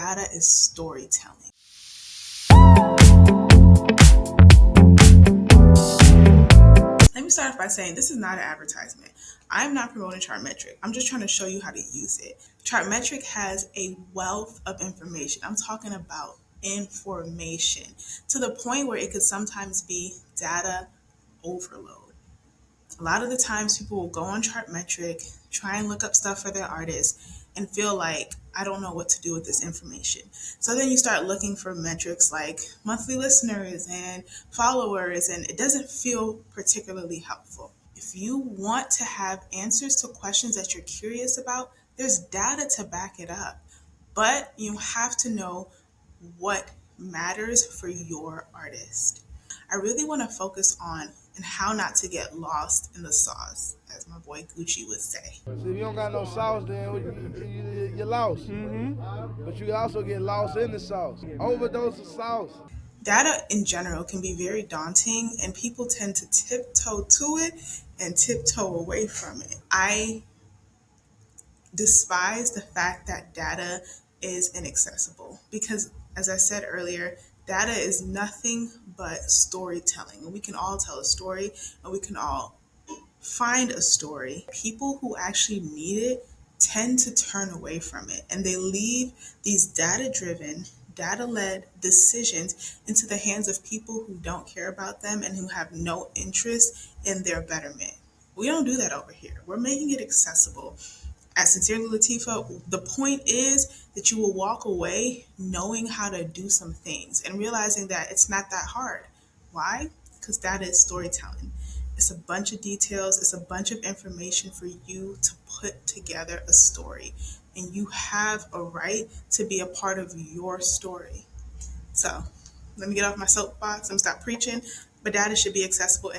data is storytelling. Let me start off by saying this is not an advertisement. I'm not promoting Chartmetric. I'm just trying to show you how to use it. Chartmetric has a wealth of information. I'm talking about information to the point where it could sometimes be data overload. A lot of the times people will go on Chartmetric, try and look up stuff for their artists, and feel like, I don't know what to do with this information. So then you start looking for metrics like monthly listeners and followers, and it doesn't feel particularly helpful. If you want to have answers to questions that you're curious about, there's data to back it up. But you have to know what matters for your artist. I really want to focus on and how not to get lost in the sauce, as my boy Gucci would say. So if you don't got no sauce, then you're lost. But you can also get lost in the sauce. Overdose of sauce. Data in general can be very daunting, and people tend to tiptoe to it and tiptoe away from it. I despise the fact that data is inaccessible because, as I said earlier, data is nothing but storytelling. And we can all tell a story and we can all find a story. People who actually need it tend to turn away from it and they leave these data driven, data led decisions into the hands of people who don't care about them and who have no interest in their betterment. We don't do that over here. We're making it accessible. At Sincerely Latifa, the point is that you will walk away knowing how to do some things and realizing that it's not that hard. Why? Because that is storytelling. It's a bunch of details, it's a bunch of information for you to put together a story. And you have a right to be a part of your story. So let me get off my soapbox and stop preaching, but data should be accessible.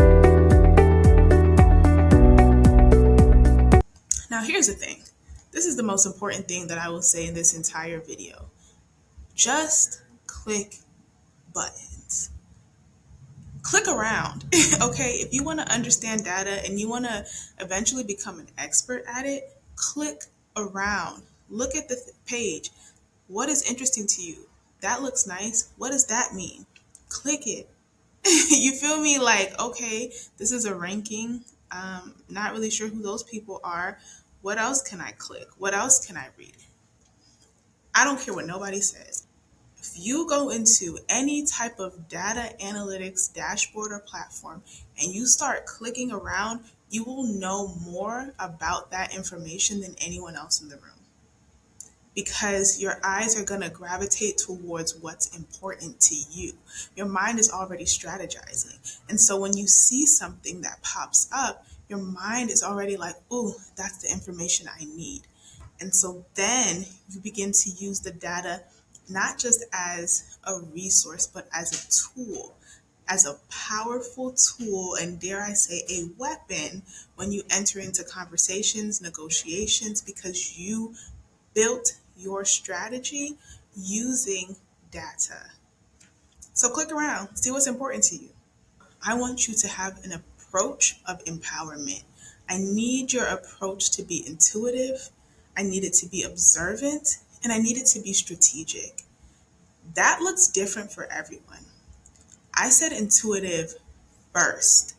Now, here's the thing. This is the most important thing that I will say in this entire video. Just click buttons. Click around, okay? If you want to understand data and you want to eventually become an expert at it, click around. Look at the page. What is interesting to you? That looks nice. What does that mean? Click it. You feel me? Like, okay, this is a ranking. Not really sure who those people are. What else can I click? What else can I read? I don't care what nobody says. If you go into any type of data analytics dashboard or platform and you start clicking around, you will know more about that information than anyone else in the room. Because your eyes are going to gravitate towards what's important to you. Your mind is already strategizing. And so when you see something that pops up, your mind is already like, ooh, that's the information I need. And so then you begin to use the data not just as a resource, but as a tool, as a powerful tool, and dare I say, a weapon when you enter into conversations, negotiations, because you built your strategy using data. So click around, see what's important to you. I want you to have an approach of empowerment. I need your approach to be intuitive. I need it to be observant, and I need it to be strategic. That looks different for everyone. I said intuitive first.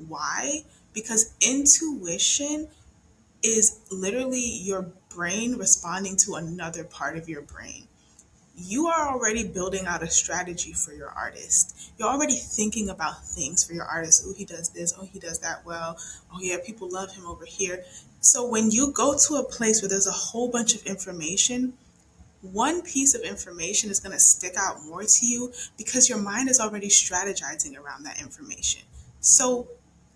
Why? Because intuition is literally your brain responding to another part of your brain. You are already building out a strategy for your artist. You're already thinking about things for your artist. Oh, he does this. Oh, he does that well. Oh, yeah, people love him over here. So when you go to a place where there's a whole bunch of information, one piece of information is going to stick out more to you because your mind is already strategizing around that information. So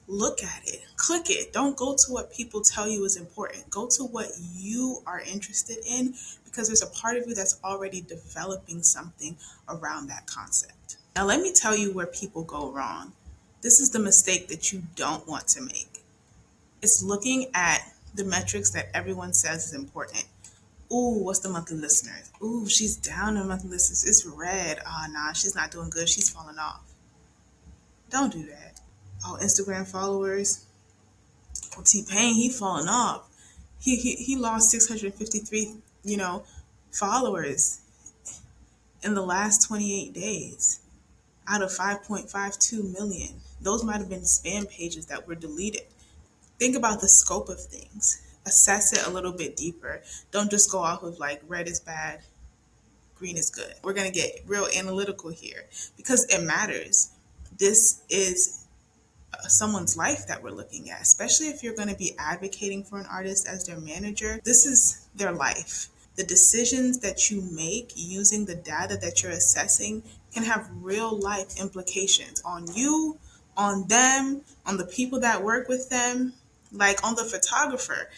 look at it, click it. Don't go to what people tell you is important. Go to what you are interested in because there's a part of you that's already developing something around that concept. Now, let me tell you where people go wrong. This is the mistake that you don't want to make. It's looking at the metrics that everyone says is important. Ooh, what's the monthly listeners? Ooh, she's down in monthly listeners. It's red. Oh, nah, she's not doing good. She's falling off. Don't do that. Oh, Instagram followers. Well, T-Pain, he falling off. He lost 653, followers in the last 28 days out of 5.52 million. Those might have been spam pages that were deleted. Think about the scope of things. Assess it a little bit deeper. Don't just go off of like red is bad, green is good. We're going to get real analytical here because it matters. This is someone's life that we're looking at, especially if you're going to be advocating for an artist as their manager. This is their life. The decisions that you make using the data that you're assessing can have real life implications on you, on them, on the people that work with them, like on the photographer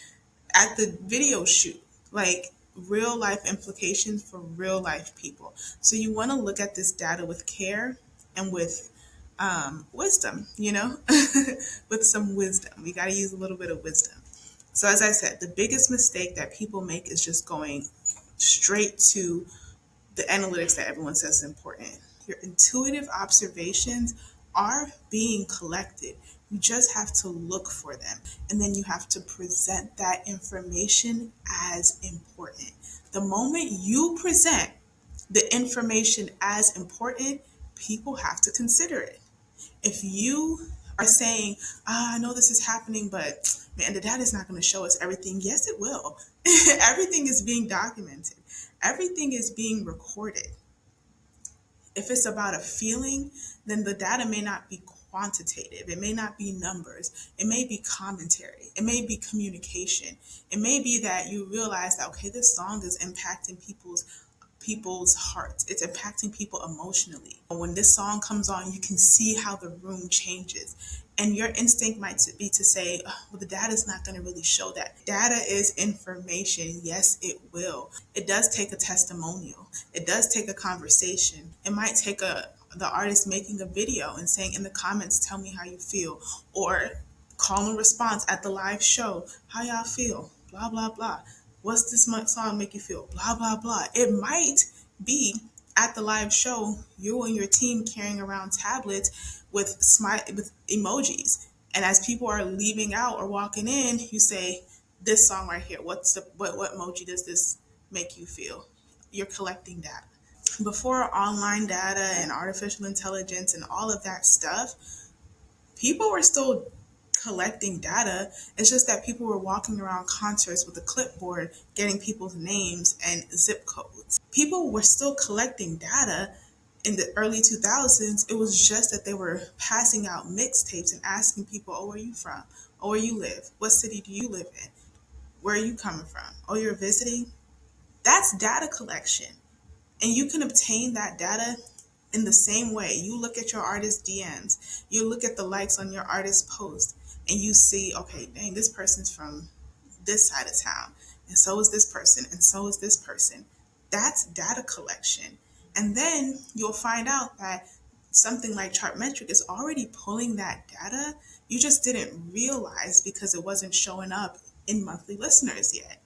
at the video shoot, like real life implications for real life people. So you want to look at this data with care and with wisdom, with some wisdom. We got to use a little bit of wisdom. So, as I said, the biggest mistake that people make is just going straight to the analytics that everyone says is important. Your intuitive observations are being collected. You just have to look for them. And then you have to present that information as important. The moment you present the information as important, people have to consider it. If you are saying, I know this is happening, but man, the data is not going to show us everything. Yes, it will. Everything is being documented. Everything is being recorded. If it's about a feeling, then the data may not be quantitative. It may not be numbers. It may be commentary. It may be communication. It may be that you realize that, okay, this song is impacting people's hearts. It's impacting people emotionally. When this song comes on, you can see how the room changes. And your instinct might be to say, oh, well, the data is not going to really show that. Data is information. Yes, it will. It does take a testimonial. It does take a conversation. It might take the artist making a video and saying in the comments, tell me how you feel. Or call and response at the live show. How y'all feel? Blah, blah, blah. What's this song make you feel? Blah, blah, blah. It might be at the live show, you and your team carrying around tablets with emojis. And as people are leaving out or walking in, you say, this song right here, what emoji does this make you feel? You're collecting data. Before online data and artificial intelligence and all of that stuff, people were still collecting data. It's just that people were walking around concerts with a clipboard, getting people's names and zip codes. People were still collecting data in the early 2000s. It was just that they were passing out mixtapes and asking people, oh, where are you from? Oh, where you live? What city do you live in? Where are you coming from? Oh, you're visiting? That's data collection. And you can obtain that data in the same way. You look at your artist DMs, you look at the likes on your artist post, and you see, okay, dang, this person's from this side of town, and so is this person, and so is this person. That's data collection. And then you'll find out that something like Chartmetric is already pulling that data. You just didn't realize because it wasn't showing up in monthly listeners yet.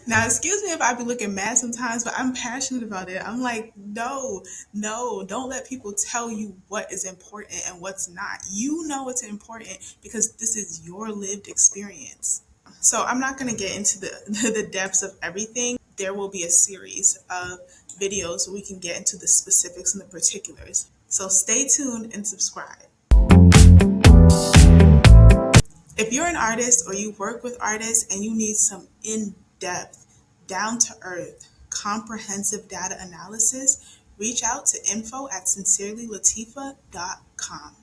Now, excuse me if I be looking mad sometimes, but I'm passionate about it. I'm like, no, don't let people tell you what is important and what's not. You know what's important because this is your lived experience. So I'm not going to get into the depths of everything. There will be a series of videos where we can get into the specifics and the particulars. So stay tuned and subscribe. If you're an artist or you work with artists and you need some in-depth, down-to-earth, comprehensive data analysis, reach out to info@sincerelylatifa.com.